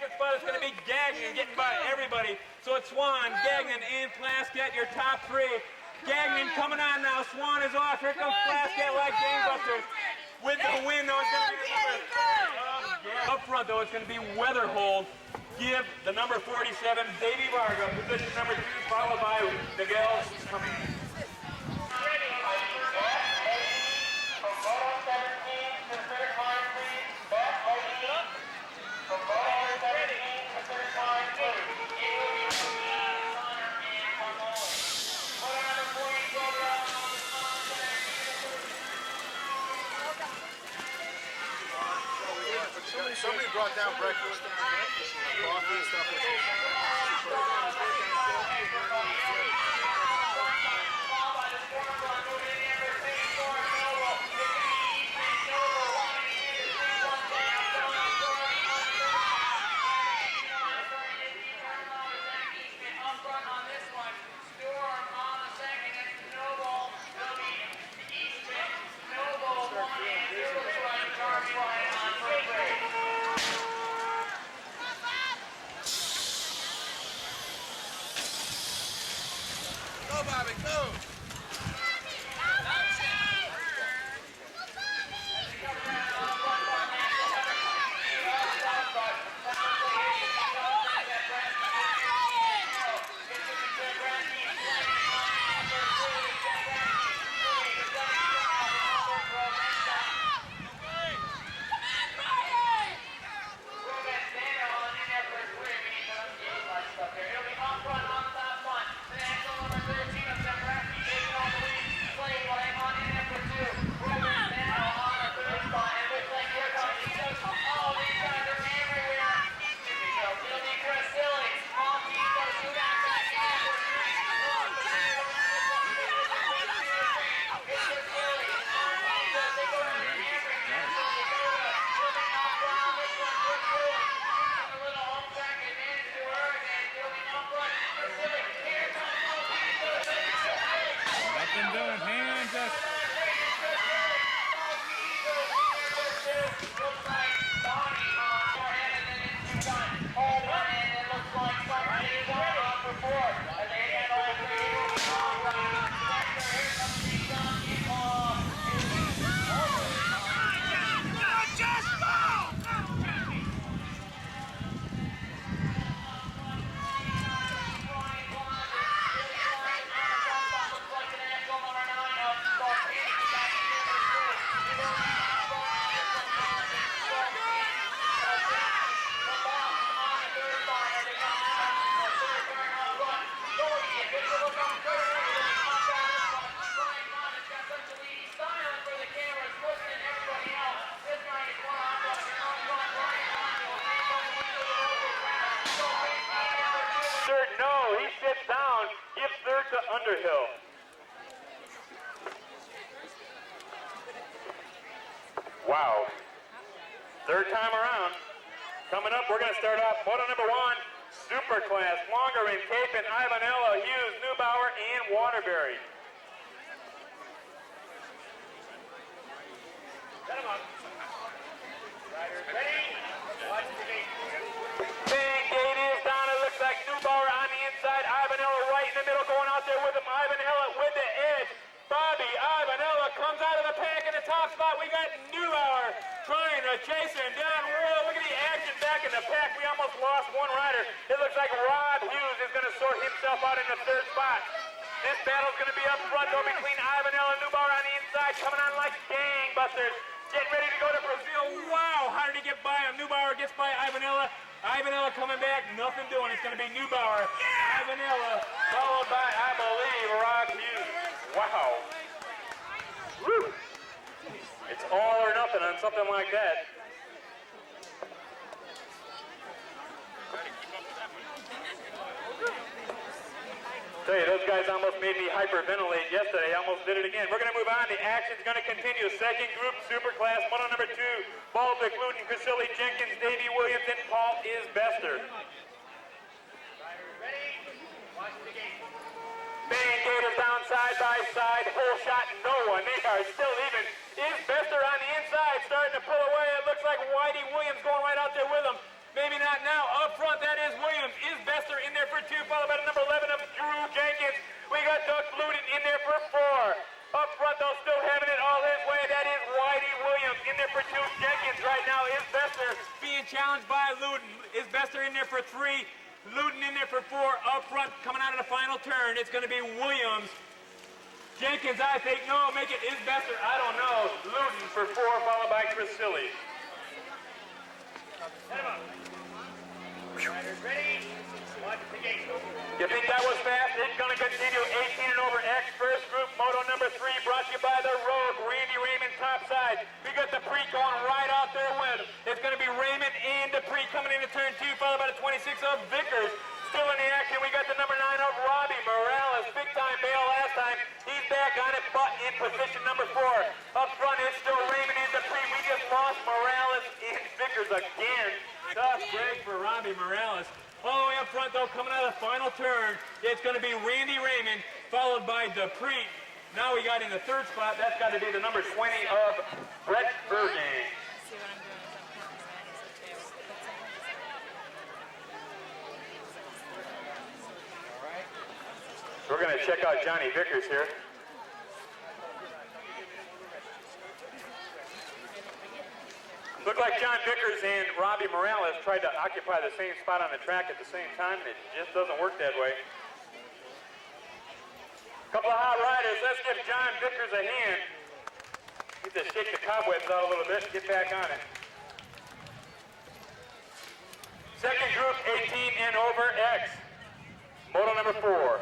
second spot is going to be Gagnon, getting by everybody. So it's Swan, Gagnon, and Plaskett, your top three. Gagnon coming on now. Swan is off. Here comes Plaskett like gangbusters. With the win, though, it's going to be up front, though, it's going to be Weatherhold. Give the number 47, Davey Varga, position number 2, followed by Miguel coming. From Moto 17 to third line, please. Back, from Moto 17 to third line, please. Somebody brought down breakfast, coffee and stuff. Go, Bobby, go! No, he sits down, gives third to Underhill. Wow. Third time around. Coming up, we're going to start off Moto number 1, Superclass, Longerin, Capon, Ivanella, Hughes, Neubauer, and Waterbury. Set him up. Riders ready. Watch the gate. Bang, gate is down. It looks like Neubauer on the inside. Ivanella right in the middle going out there with him. Ivanella with the edge. Bobby Ivanella comes out of the pack in the top spot. We got Neubauer trying to chase him down. Look at the action back in the pack. We almost lost one rider. It looks like Rob Hughes is going to sort himself out in the third spot. This battle's going to be up front though between Ivanella and Neubauer on the inside, coming on like gangbusters. Getting ready to go to Brazil. Wow, how did he get by him? Neubauer gets by Ivanella. Ivanella coming back, nothing doing. It's going to be Neubauer, Ivanella, followed by, I believe, Rob Hughes. Wow. Woo. It's all or nothing on something like that. Tell you, those guys almost made me hyperventilate yesterday. I almost did it again. We're going to move on. The action's going to continue. Second group, Superclass, Moto number 2, Bowtech, Luton, Casilli, Jenkins, Davey Williams, and Paul Isbester. Ready? Watch the game. Bang, Gators down side by side. Whole shot, no one. They are still even. Isbester on the inside, starting to pull away. It looks like Whitey Williams going right out there with him. Maybe not now. Up front, that is Williams. Is Bester in there for 2, followed by the number 11 of Drew Jenkins. We got Doug Luden in there for 4. Up front, though, still having it all his way. That is Whitey Williams in there for 2. Jenkins right now is Bester being challenged by Luden. Is Bester in there for 3. Luden in there for 4. Up front, coming out of the final turn, it's going to be Williams. Jenkins, I think, no, make it is Bester. I don't know. Luden for 4, followed by Chris Silly. Head him up. Riders ready. Watch the gate. You think that was fast? It's going to continue. 18 and over X first group. Moto number 3 brought to you by the Rogue. Randy Raymond topside. We got the pre going right out there with. It's going to be Raymond and the pre coming into turn 2, followed by the 26 of Vickers. Still in the action, we got the number 9 of Robbie Morales. Big time bail last time. He's back on it, but in position number 4. Up front is still Raymond and Dupree. We just lost Morales and Vickers again. Tough break for Robbie Morales. All the way up front, though, coming out of the final turn, it's going to be Randy Raymond, followed by Dupree. Now we got in the 3rd spot. That's got to be the number 20 of Brett Bergen. We're going to check out Johnny Vickers here. Looked like John Vickers and Robbie Morales tried to occupy the same spot on the track at the same time, and it just doesn't work that way. Couple of hot riders. Let's give John Vickers a hand. Need to shake the cobwebs out a little bit and get back on it. Second group, 18 and over X. Moto number 4.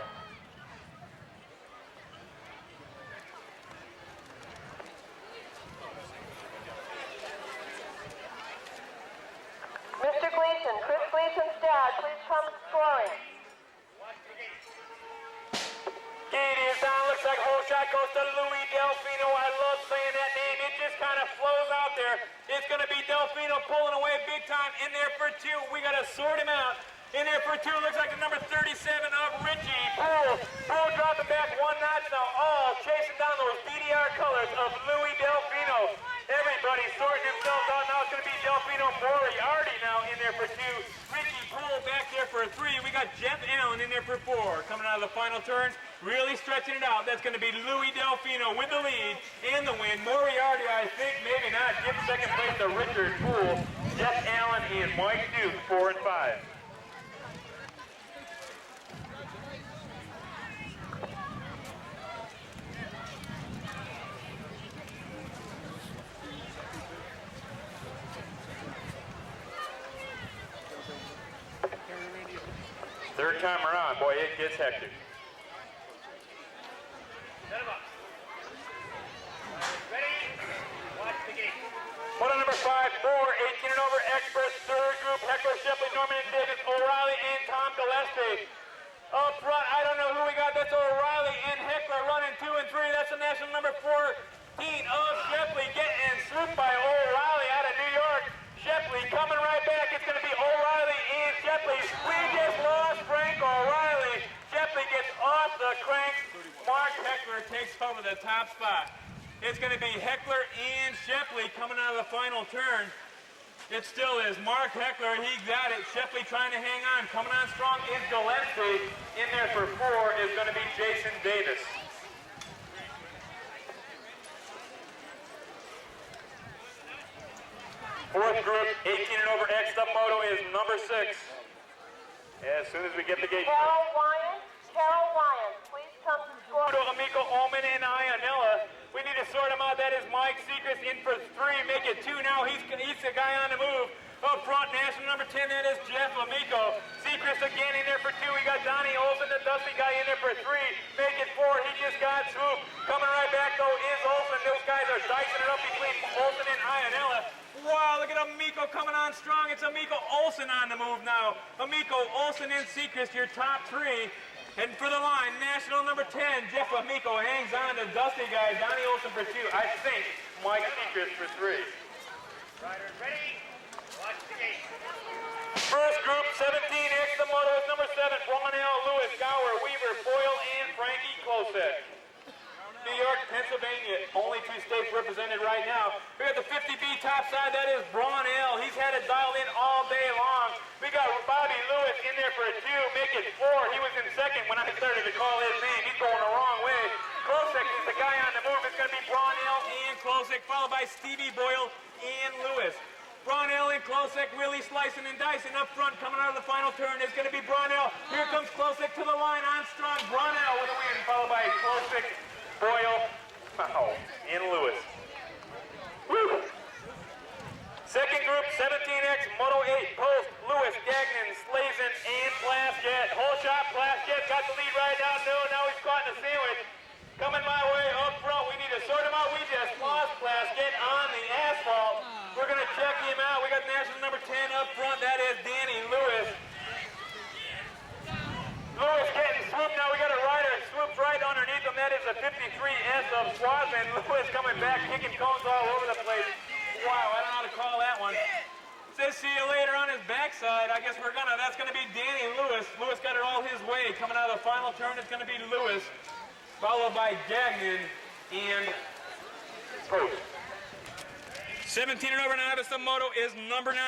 Mr. Gleason, Chris Gleason's dad, please come scoring. Gate is down, looks like whole shot goes to Louis Delfino. I love saying that name, it just kind of flows out there. It's going to be Delfino pulling away big time in there for 2. We got to sort him out. In there for 2, looks like the number 37 of Richie Poole. Poole dropping back 1 notch now, all chasing down those DDR colors of Louis Delfino. Everybody sorting themselves out now. It's going to be Delfino Moriarty now in there for 2. Richie Poole back there for 3. We got Jeff Allen in there for 4. Coming out of the final turn, really stretching it out. That's going to be Louis Delfino with the lead and the win. Moriarty, I think, maybe not. Give second place to Richard Poole. Jeff Allen and Mike Duke, 4 and 5. Third time around, boy, it gets hectic. Set him up. Ready? Watch the gate. Moto number 5, 4, 18 and over experts. Third group, Heckler, Shipley, Norman and Davis, O'Reilly, and Tom Gillespie. Up front, I don't know who we got. That's O'Reilly and Heckler running 2 and 3. That's the national number 14 of Shipley getting swooped by O'Reilly out of New York. Shepley coming right back. It's going to be O'Reilly and Shepley. We just lost Frank O'Reilly. Shepley gets off the crank. Mark Heckler takes over the top spot. It's going to be Heckler and Shepley coming out of the final turn. It still is Mark Heckler. He got it. Shepley trying to hang on. Coming on strong is Gillespie. In there for 4 is going to be Jason Davis. Fourth group, 18 and over X, the Moto is number 6. As soon as we get the gate. Carol Wyans, please come to score. Amico, Ullman, and Ionella. We need to sort him out. That is Mike Sechrist in for 3. Make it 2 now. He's the guy on the move. Up front, national number 10, that is Jeff Amico. Sechrist again in there for 2. We got Donnie Olson, the dusty guy, in there for 3. Make it 4. He just got swooped. Coming right back, though, is Olson. Those guys are dicing it up between Olson and Ionella. Wow, look at Amico coming on strong. It's Amico Olson on the move now. Amico, Olson, and Sechrist, your top 3. And for the line, national number 10, Jeff Amico hangs on to dusty guy, Donnie Olson for 2. I think Mike Sechrist for 3. Riders ready? Watch the gate. First group, 17X, the Moto is number 7, Ronell, Lewis, Gower, Weaver, Boyle, and Frankie Klosek. New York, Pennsylvania, only 2 states represented right now. We got the 50B top side, that is Braun L. He's had it dialed in all day long. We got Bobby Lewis in there for a 2, make it 4. He was in second when I started to call his name. He's going the wrong way. Klosek is the guy on the move. It's going to be Brownell and Klosek, followed by Stevie Boyle and Lewis. Brownell and Klosek really slicing and dicing up front. Coming out of the final turn is going to be Brownell. Here comes Klosek to the line on strong. Brownell with a win, followed by Klosek, Boyle, and Lewis. Woo! Second group, 17X, Moto 8, Post, Lewis, Gagnon, Slazen, and Plaskett. Whole shot, Plaskett got the lead right down. No, now he's caught in a sandwich. Coming my way up front. We need to sort him out. We just lost Plaskett on the asphalt. We're going to check him out. We got national number 10 up front. That is Danny Lewis. Lewis getting swooped now. We got a rider swooped right underneath him. That is a 53S of Swazman. Lewis coming back, kicking cones all over the place. Wow, I don't know how to call that one. Says see you later on his backside. I guess that's gonna be Danny Lewis. Lewis got it all his way. Coming out of the final turn, it's gonna be Lewis, followed by Gagnon and Post. 17 and over now, the Moto is number 9.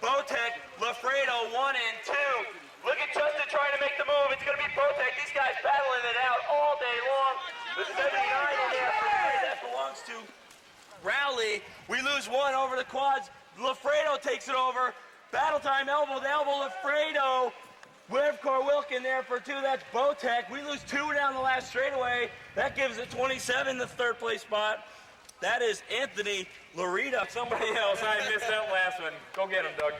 Bowtech, Lafredo, 1 and 2. Look at Justin trying to make the move. It's gonna be Bowtech. These guys battling it out all day long. The 79 in there for 3, that belongs to Rowley. We lose 1 over the quads. Lafredo takes it over. Battle time, elbow to elbow. Lafredo with Wilkin there for 2. That's Bowtech. We lose 2 down the last straightaway. That gives it 27, the 3rd place spot. That is Anthony Larita. Somebody else. I missed that last one. Go get him, Doug.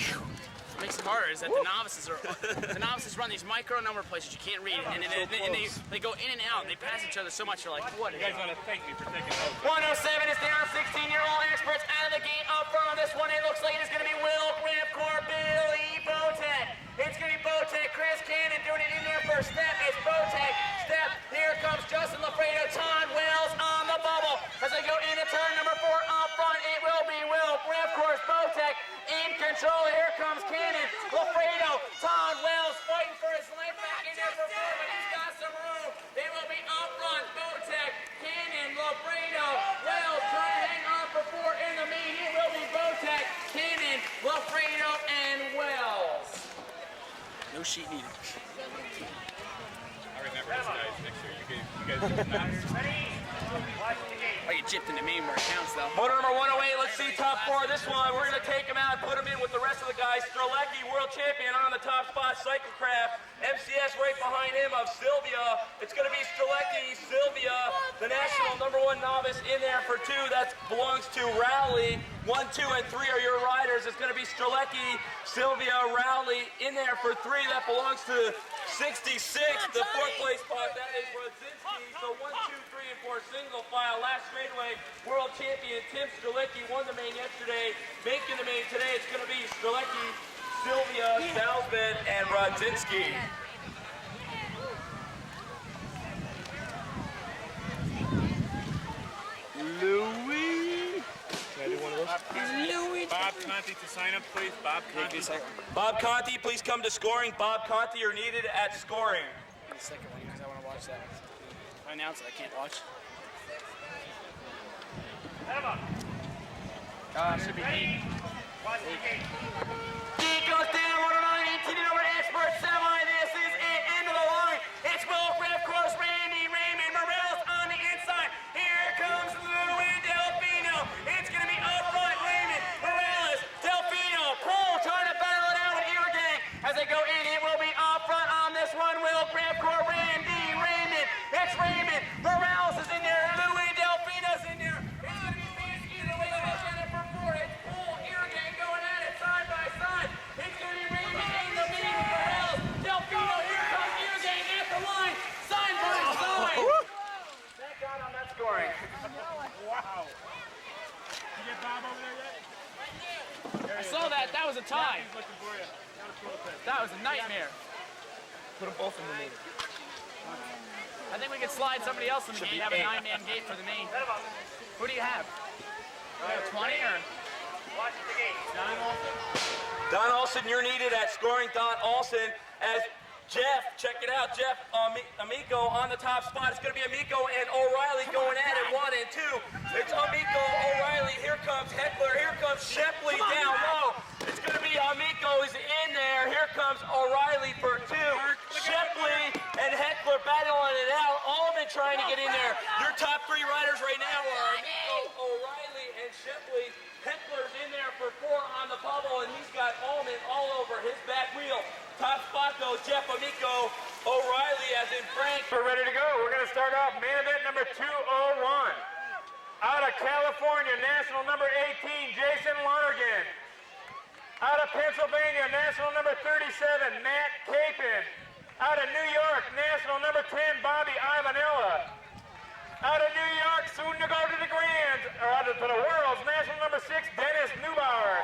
What makes it harder is that the novices run these micro number places you can't read, and they go in and out, and they pass each other so much. You're like, what? You guys want to thank me for taking those. 107 is down. 16-year-old experts out of the gate up front on this one. It looks like it's going to be Will Grafcore, Billy Bowtech. It's going to be Bowtech. Chris Cannon doing it in there for a step. It's Bowtech. Step. Here comes Justin Lafredo. Todd Wells on the bubble as they go into turn number 4 up front. It will be Will Grafcore, Bowtech in control. Here comes Cannon. Lafredo. Todd Wells fighting for his life back in there for 4, but he's got some room. It will be up front. Bowtech, Cannon, Lafredo, Wells trying to hang on for 4 in the main. It will be Bowtech, Cannon, Lafredo, and Wells. No sheet needed. I remember this, guys. Make sure you guys I get gypped in the main where it counts, though. Motor number 108, let's see top 4. This one, we're going to take him out and put him in with the rest of the guys. Strzelecki, world champion on the top spot, Cyclocraft. MCS right behind him of Sylvia. It's going to be Strzelecki, Sylvia, the national number 1 novice in there for 2. That belongs to Rowley. 1, 2, and 3 are your riders. It's going to be Strzelecki, Sylvia, Rowley in there for 3. That belongs to 66, the 4th place spot. That is Rodzinski. So 1, 2, 3, and 4 single file. Last straightaway, world champion Tim Strzelecki won the main yesterday. Making the main today, it's going to be Strzelecki, Sylvia, Salzman, and Rodzinski. Louis. Can I do one of those? Bob Conti to sign up, please. Bob Conti. Bob Conti, please come to scoring. Bob Conti, you're needed at scoring. The second one because I want to watch that. If I announce it, I can't watch. Should be 8. He goes down, 109, 18 over expert semi. This is it, end of the line. It's Will Grafcore, Randy Raymond, Morales on the inside. Here comes Louis Delfino. It's going to be up front, Raymond, Morales, Delfino, Paul trying to battle it out with Irrigang. As they go in, it will be up front on this one. Will Grafcore, Randy Raymond. It's Raymond, Morales is in there, Louis Delfino's in there. It's going to be fast either way. They'll get it for 4. It's Paul, Irrigang going at it side by side. It's going to be Raymond in the middle of Morales. Delfino, here comes Irrigang at the line. Side by side. Thank God I'm not scoring. Wow. You get Bob over there yet? I saw that. That was a tie. He's looking for you. That was a nightmare. Put them both in the middle. I think we could slide somebody else in the gate, have a 9-man gate for the main. Who do you have? 20 or? Watch the gate. Don Olson, you're needed at scoring. Don Olson, as Jeff, check it out. Jeff, Amico on the top spot. It's going to be Amico and O'Reilly going at it, 1 and 2. It's Amico, O'Reilly. Here comes Heckler. Here comes Shepley down low. It's going to be Amico is in there. Here comes O'Reilly for 2. Shepley and Heckler battling it out. All of them trying to get in there. Your top 3 riders right now are Amico, O'Reilly, and Shepley. Heckler's in there for 4 on the bubble, and he's got Allman all over his back wheel. Top spot, though, Jeff, Amico, O'Reilly, as in Frank. We're ready to go. We're going to start off main event number 201. Out of California, national number 18, Jason Lonergan. Out of Pennsylvania, national number 37, Matt Capon. Out of New York, national number 10, Bobby Ivanella. Out of New York, soon to go to the Grands, or out to the Worlds, national number 6, Dennis Neubauer.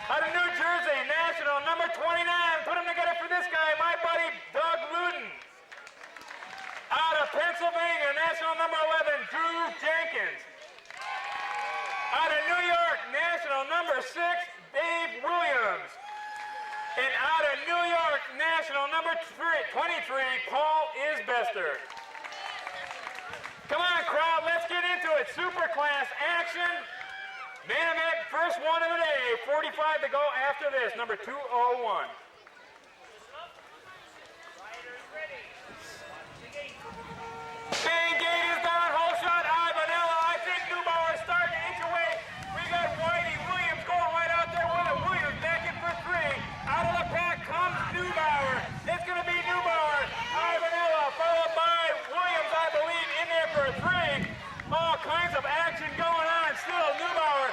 Out of New Jersey, national number 29, put them together for this guy, my buddy Doug Luden. Out of Pennsylvania, national number 11, Drew Jenkins. Out of New York, national number 6, Dave Williams. And out of New York, national number 23, Paul Isbester. Come on, crowd, let's get into it. Super class action. Main event, first one of the day. 45 to go after this, number 201. Main gate is down, whole shot, Ivanella. I think Neubauer is starting to inch away. We got Whitey Williams going right out there with it. Williams back in for 3. Out of the pack comes Neubauer. It's going to be Neubauer. Ivanella followed by Williams, I believe, in there for 3. All kinds of action going on. Still Neubauer,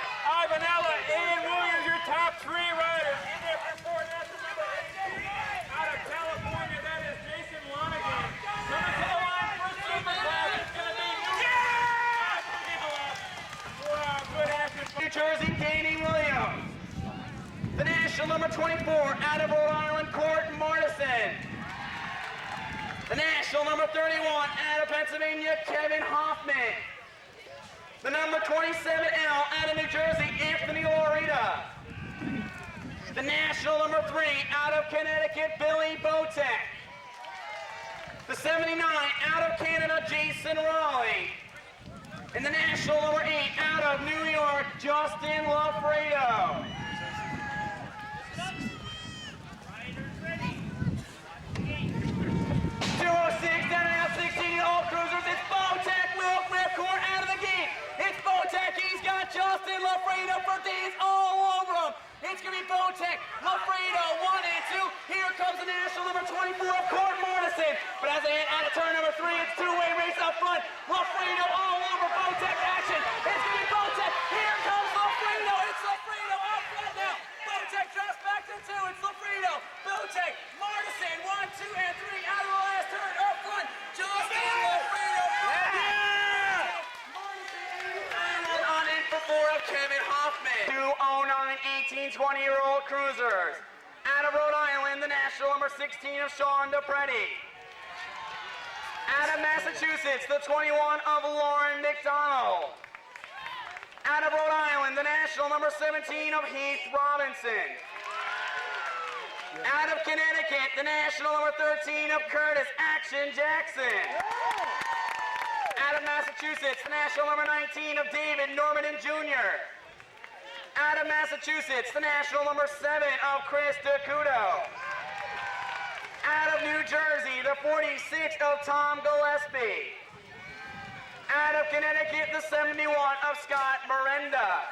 Ivanella, and Williams, your top 3 riders. In there for 4. That's the number 8. Out of California, that is Jason Lonergan. Coming to the line for super class. It's going to be Wow, good action. New Jersey, Danny Williams. The national number 24, out of Rhode Island, Court Madison. The national number 31, out of Pennsylvania, Kevin Hoffman. The number 27L, out of New Jersey, Anthony Lorita. The national number 3, out of Connecticut, Billy Bowtech. The 79, out of Canada, Jason Raleigh. And the national number 8, out of New York, Justin Lafredo. 206 down and out, 16-year-old cruisers. It's Bowtech, Will Ripcord out of the gate. It's Bowtech. He's got Justin Lafredo for days all over him. It's going to be Bowtech, Lafredo, 1 and 2. Here comes the national number 24 of Court Madison. But as they head out of turn number 3, it's two-way race up front. Lafredo all over Bowtech action. It's going to be Bowtech. Here comes Lafredo. It's Lafredo up front now. Bowtech drops back to 2. It's Lafredo, Bowtech, Madison, 1, 2, and 3 out of the last turn up front. Justin Lafredo. On in for 4 of Kevin Hoffman. 209 18, 20-year-old cruisers. Out of Rhode Island, the national number 16 of Sean DePretti. Out of Massachusetts, the 21 of Lauren McDonald. Out of Rhode Island, the national number 17 of Heath Robinson. Out of Connecticut, the national number 13 of Curtis Action Jackson. Out of Massachusetts, the national number 19 of David Norman Jr. Out of Massachusetts, the national number 7 of Chris DeCudo. Out of New Jersey, the 46 of Tom Gillespie. Out of Connecticut, the 71 of Scott Miranda.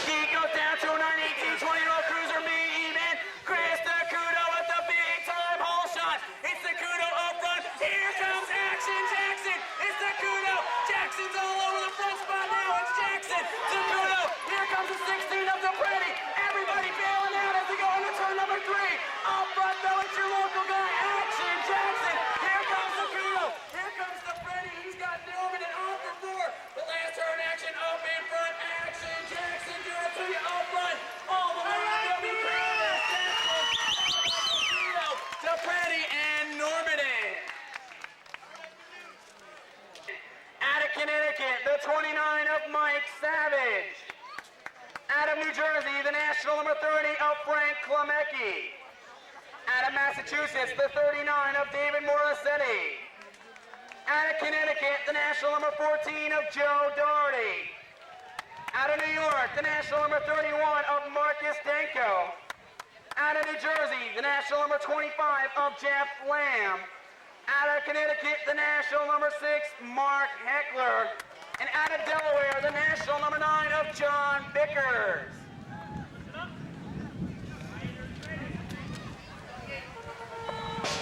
He goes down to a 918, 20-year-old cruiser, me even. Chris DeCudo with the big-time hole shot. It's DeCudo up front. Here comes Action Jackson. It's DeCudo. Jackson's all over the front spot now. It's Jackson. DeCudo. Here comes the 16 of DePretti. Everybody bailing out as they go into turn number 3. Up front, though, it's your local guy, Action Jackson. Here comes DeCudo. Here comes DePretti. He's got Norman and on for 4. The last turn action up in front. Action Jackson doing it to you up front. All the way up in DePretti and Normandy. Out of Connecticut, the 29 of national number 30 of Frank Klemecki. Out of Massachusetts, the 39 of David Morissetti. Out of Connecticut, the national number 14 of Joe Doherty. Out of New York, the national number 31 of Marcus Danko. Out of New Jersey, the national number 25 of Jeff Lamb. Out of Connecticut, the national number 6, Mark Heckler. And out of Delaware, the national number 9 of John Bickers.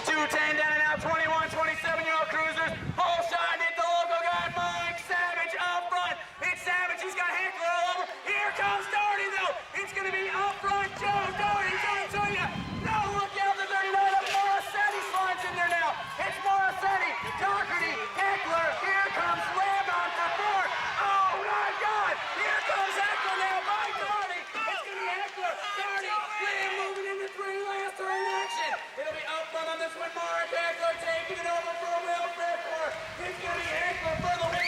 210 down and out, 21, 27-year-old cruisers. Whole shot hit the local guy, Mike Savage up front. It's Savage, he's got Heckler all over. Here comes Doherty though. It's gonna be up front, Joe Doherty, trying to tell you. No, look out, the 39 of Morissetti slides in there now. It's Morissetti, Doherty, Heckler. Here comes Lamb on for 4. Oh my God, here comes Heckler now by Doherty. It's gonna be Heckler, Doherty, Lamb moving into 3 last turn action. It'll be up front on this one, Mark Heckler taking it over for Will Frickler. It's going to be Heckler for the win.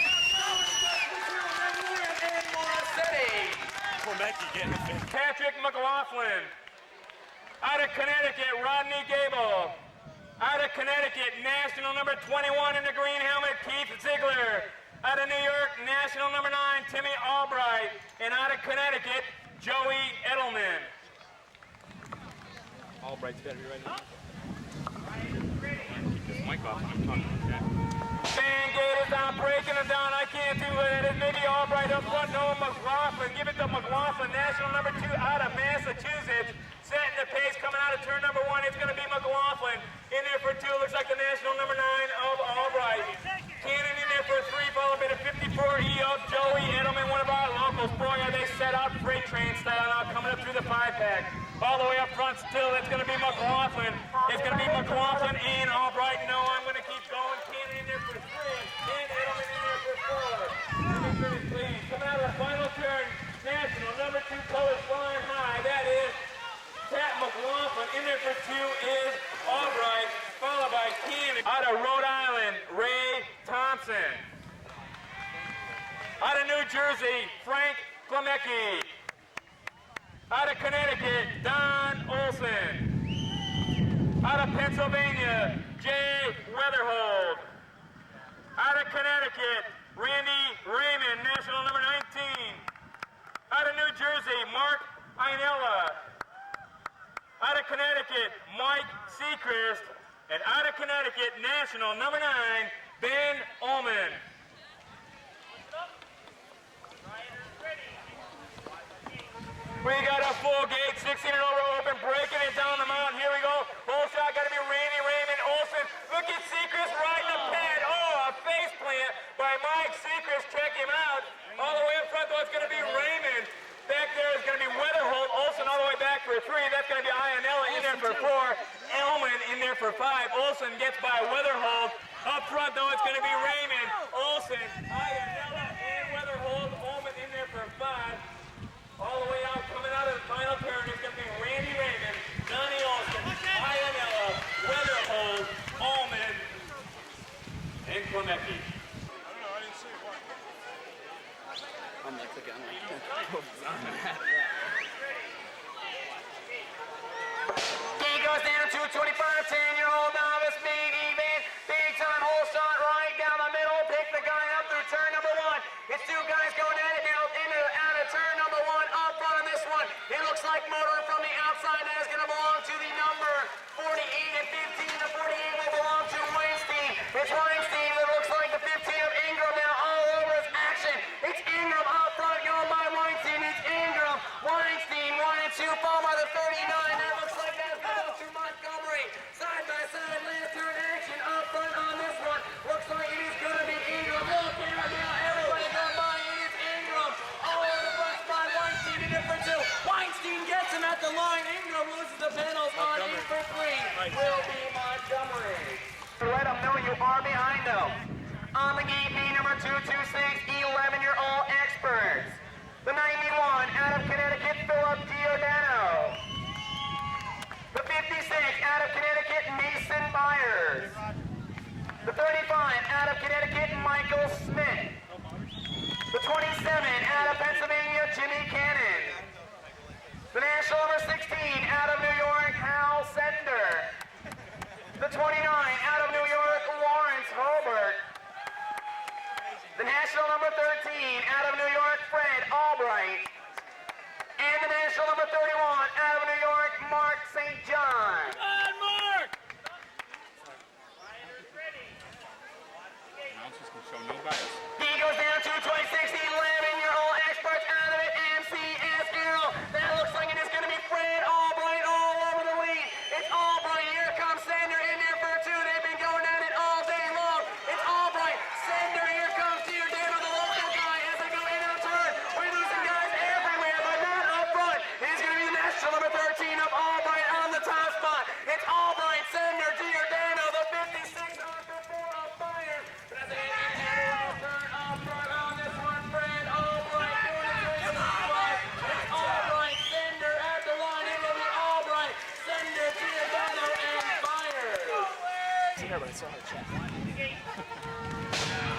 And Morissetti. Klemecki getting it. Patrick Mclaughlin. Out of Connecticut, Rodney Gable. Out of Connecticut, national number 21 in the green helmet, Keith Ziegler. Out of New York, national number 9, Timmy Albright. And out of Connecticut, Joey Edelman. Albright's got to be ready. Keep this mic off when I'm talking, okay? Fan gate is out, breaking them down. I can't do it. It may be Albright up front. No, McLaughlin. Give it to McLaughlin. National number 2 out of Massachusetts. Setting the pace coming out of turn number 1. It's going to be McLaughlin. In there for 2. Looks like the national number 9 of Albright. Cannon in there for 3. Followed by the 54E of Joey Edelman, one of our locals. Boy, are they set out freight train style now coming up through the 5-pack. All the way up front still, it's going to be McLaughlin. It's going to be McLaughlin and Albright. No, I'm going to keep going. Cannon in there for 3. And Edelman in there for 4. Please. Coming out of the final turn, national number 2 colors flying high. That is Pat McLaughlin. In there for 2 is Albright, followed by Cannon. Out of Rhode Island, Ray Thompson. Out of New Jersey, Frank Klemecki. Out of Connecticut, Don Olson. Out of Pennsylvania, Jay Weatherhold. Out of Connecticut, Randy Raymond, national number 19. Out of New Jersey, Mark Ainella. Out of Connecticut, Mike Seacrest. And out of Connecticut, national number 9, Ben Ullman. We got a full gate, 16-and-over open, breaking it down the mountain. Here we go. Whole shot got to be Randy Raymond Olson. Look at Seacrest riding the pad. Oh, a face plant by Mike Seacrest. Check him out. All the way up front, though, it's going to be Raymond. Back there is going to be Weatherhold. Olson all the way back for 3. That's going to be Ionella in there for 4. Elman in there for 5. Olson gets by Weatherhold. Up front, though, it's going to be Raymond, Olson, Ionella, and Weatherhold. Ullman in there for 5. All the way out, coming out of the final turn, it's going to be Randy Raymond, Donnie Olson, Ionella, Weatherhold, Ullman, and Klemecki. I didn't see what. I'm like the gun like He goes down to 25, 10-year-old novice, big event, big time whole shot right down the middle, pick the guy up through turn number 1. It's 2 guys going at it now, out of turn number 1, up front of this one. It looks like Moto from the outside, that is going to belong to the number 48 and 15. The 48 will belong to Weinstein. It's Weinstein that looks like the 15 of Ingram now all over his action. It's Ingram up front, going by Weinstein. It's Ingram, Weinstein, 1 and 2, followed by the 39. That looks like that's going to Montgomery. Side by side, last turn action up front on this one. Looks like it is going to be Ingram. Look here now, everybody going by. It is Ingram. All over the front spot, Weinstein in there for 2. Weinstein gets him at the line. Ingram loses the pedals on in for 3. Will be Montgomery. Let them know you are behind them. On the gate, B number 226, 11-year-old experts. The 91 out of Connecticut, Philip Giordano. The 56 out of Connecticut, Mason Byers. The 35 out of Connecticut, Michael Smith. The 27 out of Pennsylvania, Jimmy Cannon. The national number 16 out of New York, Hal Sender. The 29 out of New York, Lawrence Holbert. The national number 13 out of New York, Fred Albright. And the national number 31 out of New York, Mark St. John. On Mark! Announcers can show no bias. He goes down to 26, 11-year-old expert out of it, MCSL. That looks like it is going to be Fred Albright all over the lead. It's Albright. Here comes Sender in there for two. They've been going at it all day long. It's Albright. Sender, here comes Giordano, the local guy, as they go in on turn. We're losing guys everywhere, but not up front. It's going to be the national number 13 of Albright on the top spot. It's Albright, Sender, Giordano, the 56 on the 4 of Fire. But as they turn up front on this one, Fred Albright doing it to his spot. It's Albright, Sender at the line. It will be Albright, Sender, Giordano, and Fire.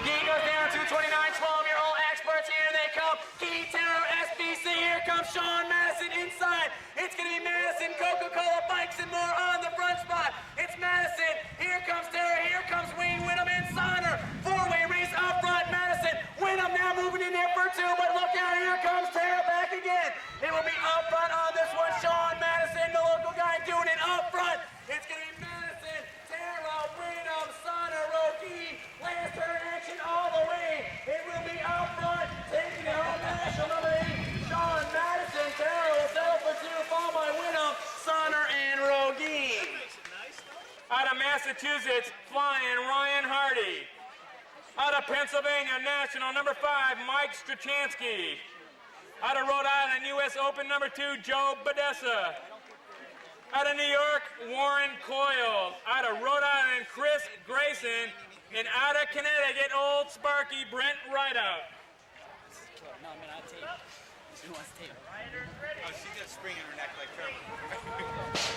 He goes down to 29, 12-year-old experts. Here they come. Key Terror, SBC. Here comes Sean Madison inside. It's going to be Madison, Coca-Cola, Bikes, and more on the front spot. It's Madison. Here comes Terror. Here comes Wayne Whitman and Sonner. Four-way race up front. Madison. Whitman now moving in there for two, but look out. Here comes Terror back again. It will be up front on this one. Sean Madison, the local guy, doing it up front. It's going to be Madison, Terror, Whitman, Sonner, Rogi. Last turn action all the way. It will be up front. Taking it home, national number 8. Sean Madison, Terror will settle for two, followed by Whitman, Sonner, and Rogi. Out of Massachusetts, flying Ryan Hardy. Out of Pennsylvania, national number 5, Mike Strachansky. Out of Rhode Island, U.S. Open number 2, Joe Badessa. Out of New York, Warren Coyle. Out of Rhode Island, Chris Grayson. And out of Connecticut, Old Sparky, Brent Rideout. No, I mean, I tape. Who wants tape? Oh, she got a spring in her neck like Trevor.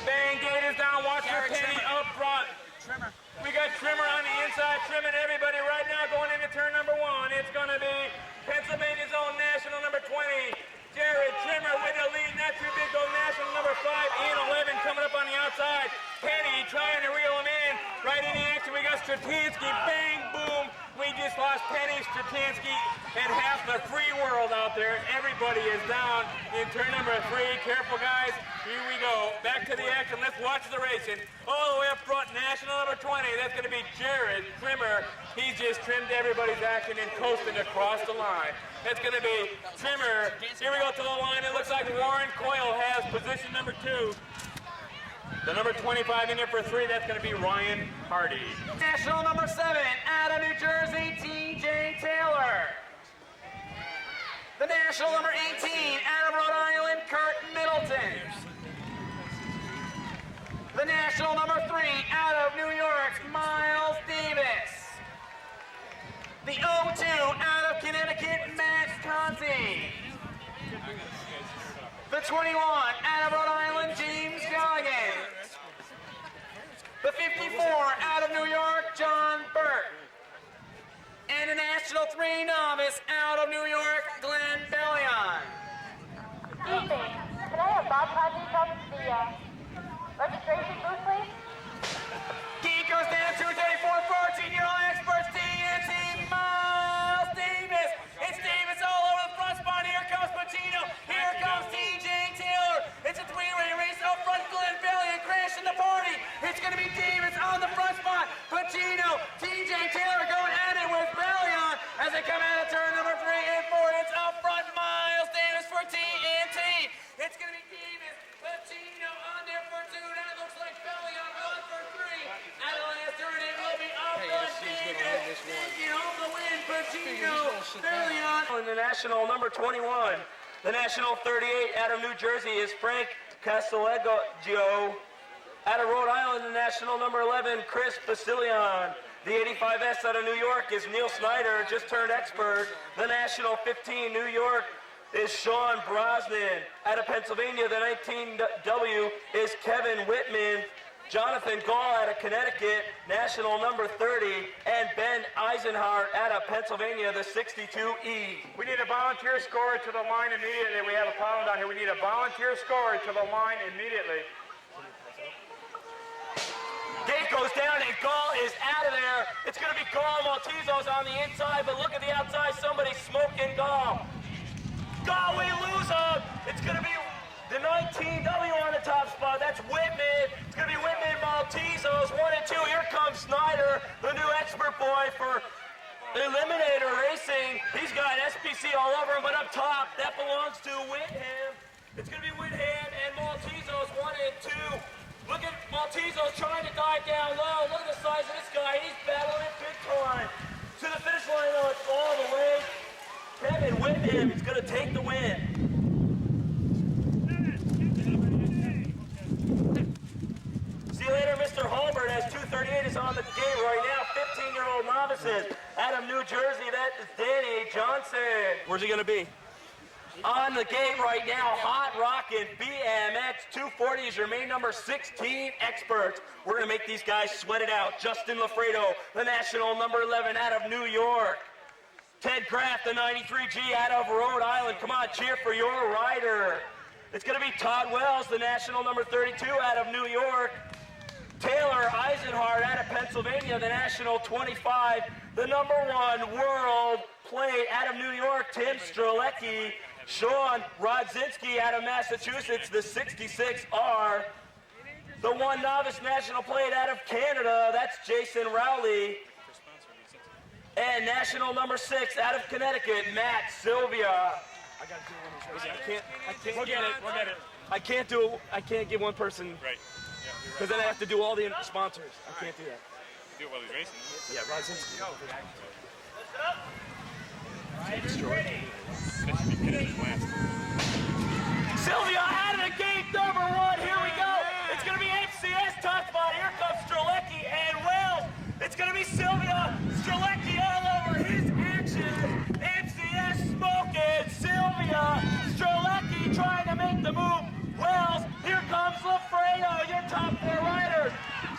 Bang gate is down, watch for Penny up front. Trimmer. We got Trimmer on the inside, trimming everybody right now going into turn number 1. It's going to be Pennsylvania's own national number 20, Jared Trimmer with the lead. Not too big though, national number 5, Ian 11 coming up on the outside. Penny trying to reel him in. Right in the action, we got Stratansky, bang, boom. We just lost Penny, Stratansky, and half the free world out there. Everybody is down in turn number 3. Careful, guys. Here we go. Back to the action. Let's watch the racing. All the way up front, national number 20. That's going to be Jared Trimmer. He's just trimmed everybody's action and coasting across the line. That's going to be Trimmer. Here we go to the line. It looks like Warren Coyle has position number 2. The number 25 in there for 3, that's going to be Ryan Hardy. National number 7, out of New Jersey, T.J. Taylor. The national number 18, out of Rhode Island, Kurt Middleton. The national number 3, out of New York, Miles Davis. The 02, out of Connecticut, Matt Conti. The 21, out of Rhode Island, James Goggin. The 54, out of New York, John Burke. And the National 3 Novice, out of New York, Glenn Bellion. Excuse me, can I have Bob Hodges come to the registration booth, please? He goes down to 34, 14-year-old experts, TNT, Miles Davis. It's Davis all over the front spot. Here comes Patino. Here comes T.J. Taylor. It's a 3-way race up front. Glenn Bellion crashing the party. It's going to be Davis on the front spot. Patino, T.J. Taylor going at it with Bellion as they come out of turn number 3 and 4. It's up front, Miles Davis for TNT. It's going to be Davis, Patino on there for 2. That looks like Bellion on for 3. At the last turn, it will be up front, Davis. Taking home the win, Patino, Bellion. In the national number 21, the national 38 out of New Jersey is Frank Castelleggio. Out of Rhode Island, the national number 11, Chris Basilion. The 85S out of New York is Neil Snyder, just turned expert. The national 15, New York, is Sean Brosnan. Out of Pennsylvania, the 19W is Kevin Whitman. Jonathan Gall out of Connecticut, national number 30, and Ben Eisenhart out of Pennsylvania, the 62E. We need a volunteer scorer to the line immediately. We have a problem down here. We need a volunteer scorer to the line immediately. Gate goes down and Gall is out of there. It's going to be Gall. Maltezo's on the inside, but look at the outside. Somebody's smoking Gall. Gall, we lose him. It's going to be the 19W on the top spot. That's Whitman. It's going to be Whitman, Maltezo's 1 and 2. Here comes Snyder, the new expert boy for Eliminator Racing. He's got SPC all over him, but up top, that belongs to Whitham. It's going to be Whitham and Maltezo's 1 and 2. Look at Maltezo's trying to dive down low. Look at the size of this guy. He's battling it big time. To the finish line, though, it's all the way. Kevin Whitham is going to take the win. See you later, Mr. Holbert, as 238 is on the gate right now. 15-year-old novices out of New Jersey. That is Danny Johnson. Where's he going to be? On the gate right now, hot rockin' BMX 240 is your main number 16 experts. We're going to make these guys sweat it out. Justin Lafredo, the national number 11 out of New York. Ted Graff, the 93G out of Rhode Island. Come on, cheer for your rider. It's going to be Todd Wells, the national number 32 out of New York. Taylor Eisenhart out of Pennsylvania, the national 25. The number 1 world plate out of New York, Tim Strelecki. Sean Rodzinski out of Massachusetts, the 66R. The 1 novice national plate out of Canada, that's Jason Rowley. And national number 6 out of Connecticut, Matt Sylvia. I gotta do one of these races. I can't. We'll get it. I can't get one person. Right. Because then I have to do all the sponsors. I can't do that. Do it while he's racing. Yeah, Rodzinski. Sylvia out of the gate, number 1. Here we go. It's going to be MCS top spot. Here comes Strelecki and Wells. It's going to be Sylvia. Strelecki all over his action. MCS smoking. Sylvia. Strelecki trying to make the move. Wells. Here comes Lafredo, your top 4 riders.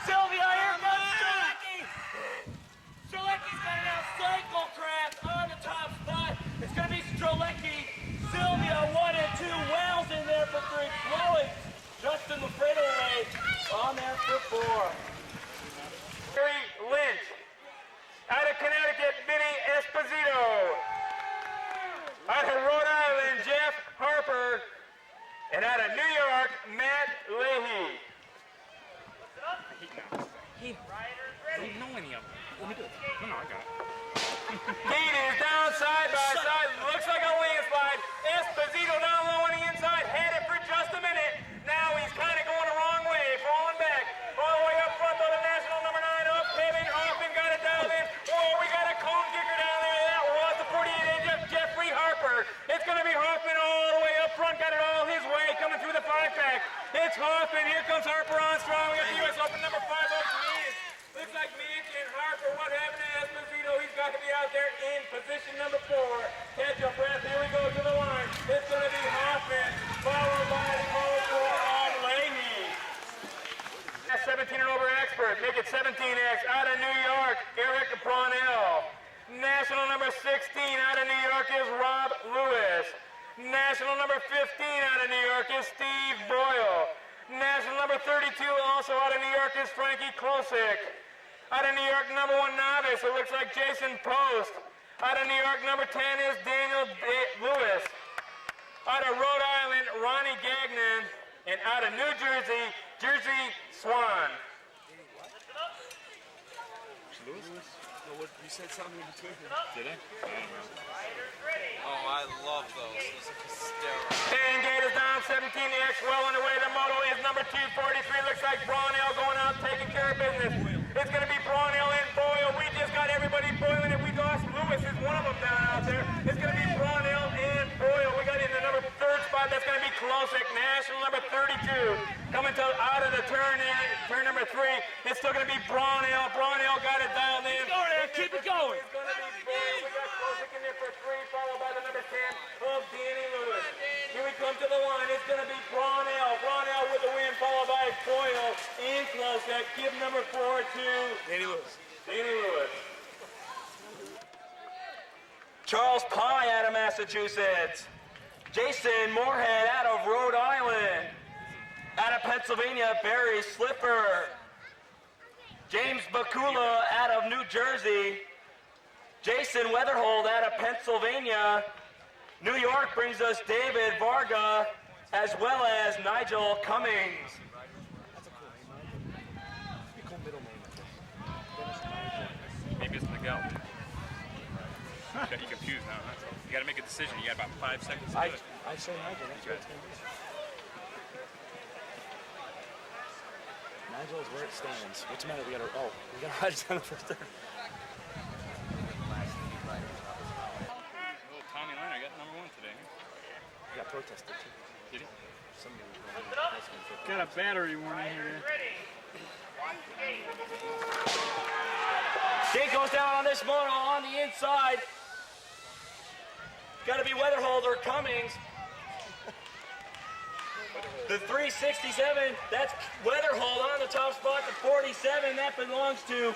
Sylvia, here comes Strelecki. Strelecki's got an out cycle crash on the top spot. It's going to be Strelecki, Sylvia, 1 and 2. Wells in there for 3. Blowing Justin Lafredo away on there for 4. Gary Lynch. Out of Connecticut, Vinny Esposito. Out of Rhode Island, Jeff Harper. And out of New York, Matt Leahy. I don't know any of them. Let me do it. No, I got it. Heat is down side by side. Looks like a landslide. Esposito down low on the inside. Had it for just a minute. Now he's kind of going the wrong way. Falling back. All the way up front on the national number 9 up. Kevin Hoffman got it dialed in. Oh, we got a cone kicker down there. That was the 48-inch of Jeffrey Harper. It's going to be Hoffman all the way up front. Got it all his way. Coming through the 5-pack. It's Hoffman. Here comes Harper Armstrong. We got the U.S. Open number 5 up. Looks like Meek and Harper. What happened to Esposito? He's got to be out there in position number 4. Catch your breath. Here we go to the line. It's going to be Hoffman, followed by Moto and Leahy. 17 and over expert. Make it 17X. Out of New York, Eric Brownell. National number 16 out of New York is Rob Lewis. National number 15 out of New York is Steve Boyle. National number 32 also out of New York is Frankie Klosik. Out of New York, number 1 novice, it looks like Jason Post. Out of New York, number 10 is Daniel Lewis. Out of Rhode Island, Ronnie Gagnon. And out of New Jersey, Jersey Swan. Lewis? No, what, you said something in between. Did I? Oh, I love those. Those are hysterical. 10 gate is down, 17X well underway. The Moto is number 243. Looks like Brownell going out taking care of business. It's going to be Brownell and Boyle. We just got everybody boiling it. We lost Lewis is one of them down out there. It's going to be Brownell and Boyle. We got in the number 3rd spot. That's going to be Klosik, national number 32. Coming to out of the turn number 3. It's still going to be Brownell. Brownell got it dialed in. Go there, keep it going. It's going to be Boyle. We got Klosik in there for 3, followed by the number 10 of Danny Lewis. Here we come to the line. It's going to be Brownell. Brownell with the win, followed by Boyle and Klosik. Bowtech. Give number 4 to Danny Lewis. Charles Pye out of Massachusetts. Jason Moorhead out of Rhode Island. Out of Pennsylvania, Barry Slipper. James Bakula out of New Jersey. Jason Weatherhold out of Pennsylvania. New York brings us David Varga, as well as Nigel Cummings. That's a cool name, right? Pretty cool middle name, I guess. Maybe it's Miguel. Got you confused now. That's all. You got to make a decision. You got about 5 seconds to do it. I say Nigel, that's what it's going to be. Nigel is where it stands. What's the matter? We got to write it down the first turn. Little Tommy Liner got number 1 today. He got protested too. Did he? Got a battery warning here. Gate goes down on this Moto on the inside. Got to be Weatherhold or Cummings. The 367, that's Weatherhold on the top spot. The 47, that belongs to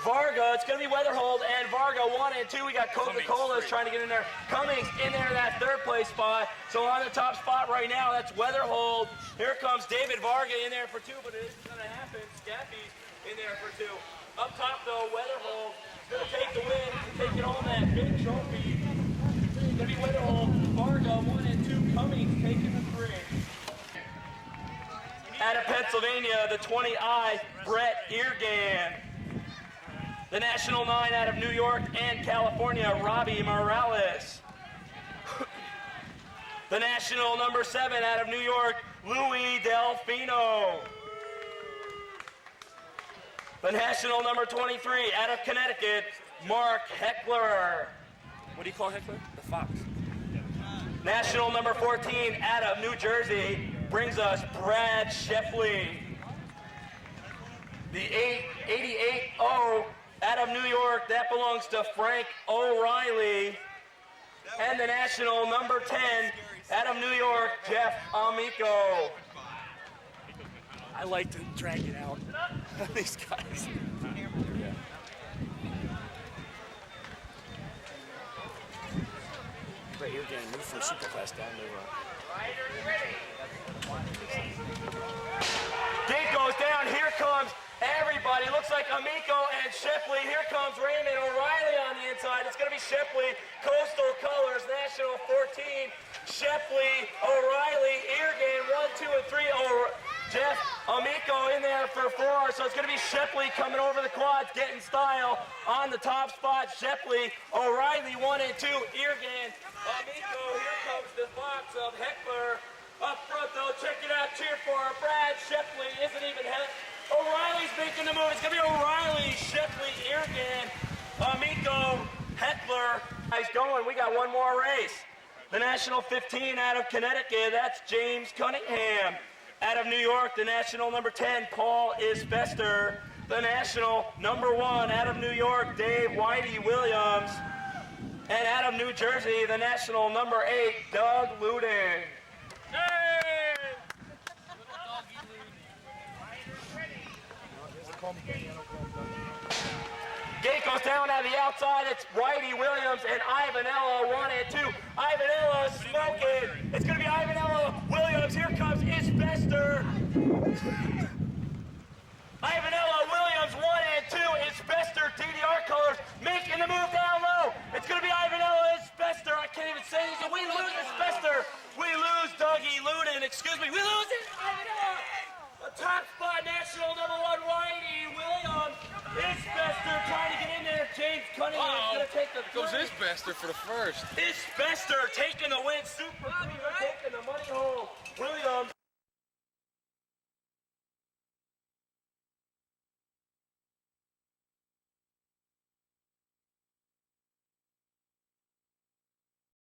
Varga. It's going to be Weatherhold and Varga 1 and 2. We got Coca-Cola's trying to get in there. Cummings in there in that 3rd place spot. So on the top spot right now, that's Weatherhold. Here comes David Varga in there for 2, but it isn't going to happen. Scaffy's in there for 2. Up top though, Weatherhold is going to take the win, taking on that big trophy. It's going to be Weatherhold, Varga 1 and 2, Cummings taking the 3. Out of Pennsylvania, the 20I, Brett Eargan. The National 9 out of New York and California, Robbie Morales. The National number 7 out of New York, Louis Delfino. The National number 23 out of Connecticut, Mark Heckler. What do you call Heckler? The Fox. National number 14 out of New Jersey brings us Brad Sheffley. The 88-0 out of New York, that belongs to Frank O'Reilly. And the National number 10 out of New York, Jeff Amico. I like to drag it out. These guys. Right here, getting moved from Superclass down to. Gate goes down. Here comes everybody. Looks like Amico and Sheffley. Here comes Raymond O'Reilly on the inside. It's going to be Sheffley. Coastal Colors, National 14. Sheffley, O'Reilly, Eargan, 1, 2, and 3. Jeff Amico in there for 4. So it's going to be Sheffley coming over the quads, getting style on the top spot. Sheffley, O'Reilly, 1 and 2. Eargan, Amico. Here comes the box of Heckler. Up front, though, check it out. Cheer for Brad Sheffley. Isn't even O'Reilly's making the move. It's going to be O'Reilly, Sheffley, Eargan, Amico, Heckler. Nice going. We got one more race. The National 15 out of Connecticut. That's James Cunningham. Out of New York, the National number 10, Paul Isbester. The National number 1 out of New York, Dave Whitey Williams. And out of New Jersey, the National number 8, Doug Luden. Gate goes down on the outside. It's Whitey Williams and Ivanella 1 and 2. Ivanella smoking. It's going to be Ivanella Williams. Here comes Isbester. Ivanella Williams 1 and 2. Isbester DDR colors making the move down low. It's going to be Ivanella Isbester. I can't even say this. We lose Isbester. We lose Dougie Luden. Excuse me. We lose it. Ivanella. A top spot, National number 1, Whitey Williams. Isbester trying to get in there. James Cunningham is going to take the Goes Isbester for the first. Isbester taking the win. Super Cleaver taking the money home. Williams